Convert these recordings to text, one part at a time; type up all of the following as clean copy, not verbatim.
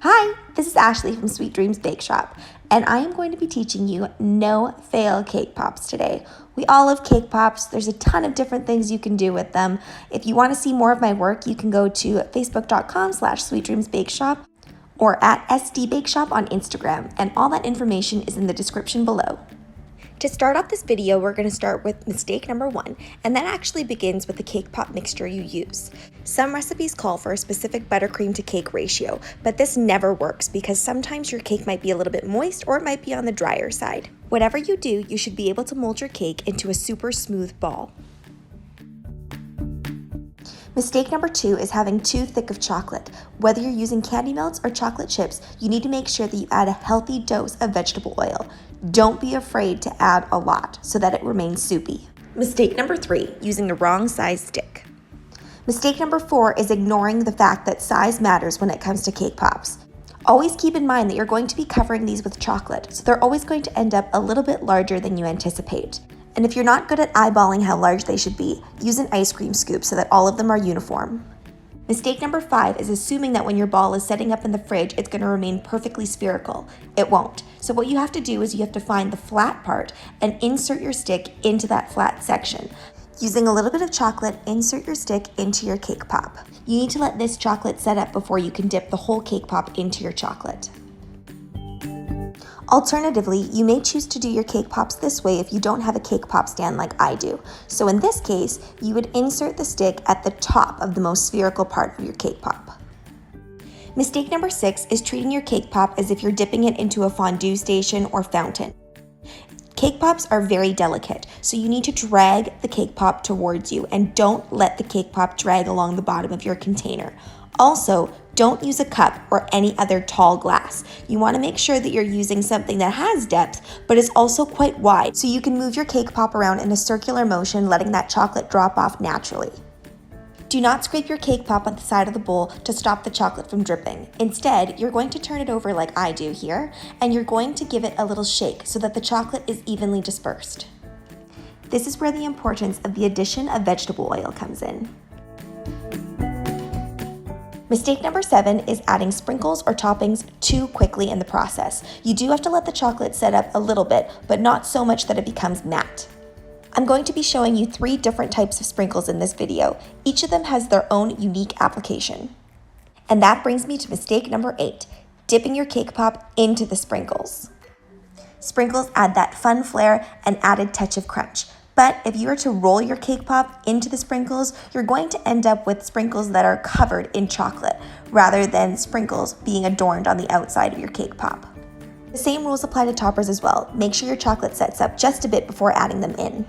Hi, this is Ashleigh from Sweet Dreams Bake Shop, and I am going to be teaching you no-fail cake pops today. We all love cake pops. There's a ton of different things you can do with them. If you want to see more of my work, you can go to facebook.com/sweetdreamsbakeshop or at sdbakeshop on Instagram, and all that information is in the description below. To start off this video, we're going to start with mistake number 1, and that actually begins with the cake pop mixture you use. Some recipes call for a specific buttercream to cake ratio, but this never works because sometimes your cake might be a little bit moist or it might be on the drier side. Whatever you do, you should be able to mold your cake into a super smooth ball. Mistake number 2 is having too thick of chocolate. Whether you're using candy melts or chocolate chips, you need to make sure that you add a healthy dose of vegetable oil. Don't be afraid to add a lot so that it remains soupy. Mistake number 3, using the wrong size stick. Mistake number 4 is ignoring the fact that size matters when it comes to cake pops. Always keep in mind that you're going to be covering these with chocolate, so they're always going to end up a little bit larger than you anticipate. And if you're not good at eyeballing how large they should be, use an ice cream scoop so that all of them are uniform. Mistake number 5 is assuming that when your ball is setting up in the fridge, it's going to remain perfectly spherical. It won't. So what you have to do is you have to find the flat part and insert your stick into that flat section. Using a little bit of chocolate, insert your stick into your cake pop. You need to let this chocolate set up before you can dip the whole cake pop into your chocolate. Alternatively, you may choose to do your cake pops this way if you don't have a cake pop stand like I do. So in this case, you would insert the stick at the top of the most spherical part of your cake pop. Mistake number 6 is treating your cake pop as if you're dipping it into a fondue station or fountain. Cake pops are very delicate, so you need to drag the cake pop towards you and don't let the cake pop drag along the bottom of your container. Also, don't use a cup or any other tall glass. You want to make sure that you're using something that has depth, but is also quite wide, so you can move your cake pop around in a circular motion, letting that chocolate drop off naturally. Do not scrape your cake pop on the side of the bowl to stop the chocolate from dripping. Instead, you're going to turn it over like I do here, and you're going to give it a little shake so that the chocolate is evenly dispersed. This is where the importance of the addition of vegetable oil comes in. Mistake number 7 is adding sprinkles or toppings too quickly in the process. You do have to let the chocolate set up a little bit, but not so much that it becomes matte. I'm going to be showing you 3 different types of sprinkles in this video. Each of them has their own unique application. And that brings me to mistake number 8, dipping your cake pop into the sprinkles. Sprinkles add that fun flair and added touch of crunch. But if you were to roll your cake pop into the sprinkles, you're going to end up with sprinkles that are covered in chocolate, rather than sprinkles being adorned on the outside of your cake pop. The same rules apply to toppers as well. Make sure your chocolate sets up just a bit before adding them in.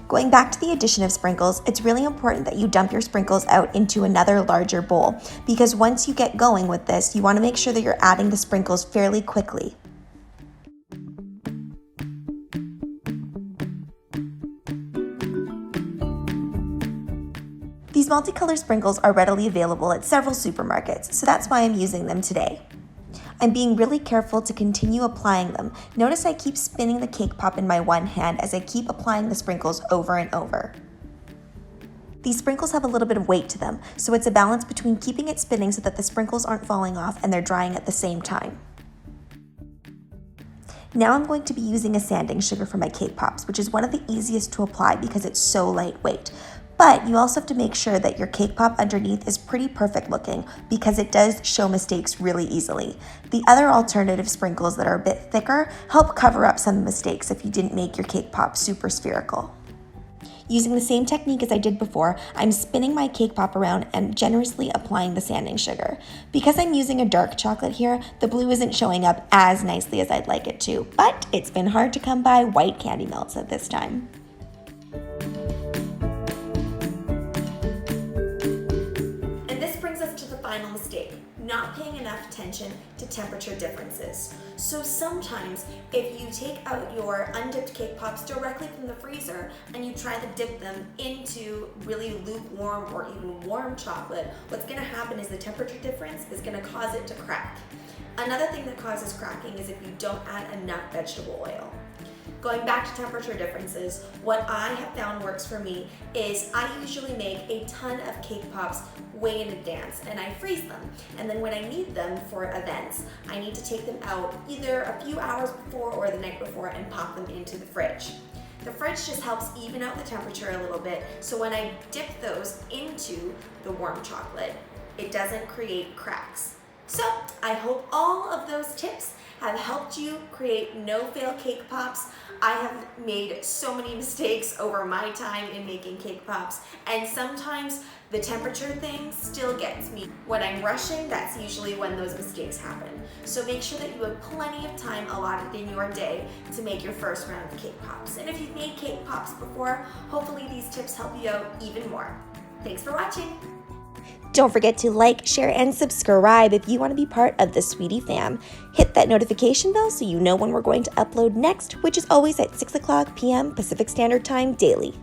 Going back to the addition of sprinkles, it's really important that you dump your sprinkles out into another larger bowl, because once you get going with this, you want to make sure that you're adding the sprinkles fairly quickly. These multicolor sprinkles are readily available at several supermarkets, so that's why I'm using them today. I'm being really careful to continue applying them. Notice I keep spinning the cake pop in my one hand as I keep applying the sprinkles over and over. These sprinkles have a little bit of weight to them, so it's a balance between keeping it spinning so that the sprinkles aren't falling off and they're drying at the same time. Now I'm going to be using a sanding sugar for my cake pops, which is one of the easiest to apply because it's so lightweight. But you also have to make sure that your cake pop underneath is pretty perfect looking because it does show mistakes really easily. The other alternative sprinkles that are a bit thicker help cover up some mistakes if you didn't make your cake pop super spherical. Using the same technique as I did before, I'm spinning my cake pop around and generously applying the sanding sugar. Because I'm using a dark chocolate here, the blue isn't showing up as nicely as I'd like it to, but it's been hard to come by white candy melts at this time. Final mistake, not paying enough attention to temperature differences. So sometimes if you take out your undipped cake pops directly from the freezer and you try to dip them into really lukewarm or even warm chocolate, what's going to happen is the temperature difference is going to cause it to crack. Another thing that causes cracking is if you don't add enough vegetable oil. Going back to temperature differences, what I have found works for me is I usually make a ton of cake pops way in advance and I freeze them. And then when I need them for events, I need to take them out either a few hours before or the night before and pop them into the fridge. The fridge just helps even out the temperature a little bit, so when I dip those into the warm chocolate, it doesn't create cracks. So I hope all of those tips have helped you create no-fail cake pops. I have made so many mistakes over my time in making cake pops, and sometimes the temperature thing still gets me. When I'm rushing, that's usually when those mistakes happen. So make sure that you have plenty of time allotted in your day to make your first round of cake pops. And if you've made cake pops before, hopefully these tips help you out even more. Thanks for watching. Don't forget to like, share, and subscribe if you want to be part of the Sweetie fam. Hit that notification bell so you know when we're going to upload next, which is always at 6 o'clock p.m. Pacific Standard Time daily.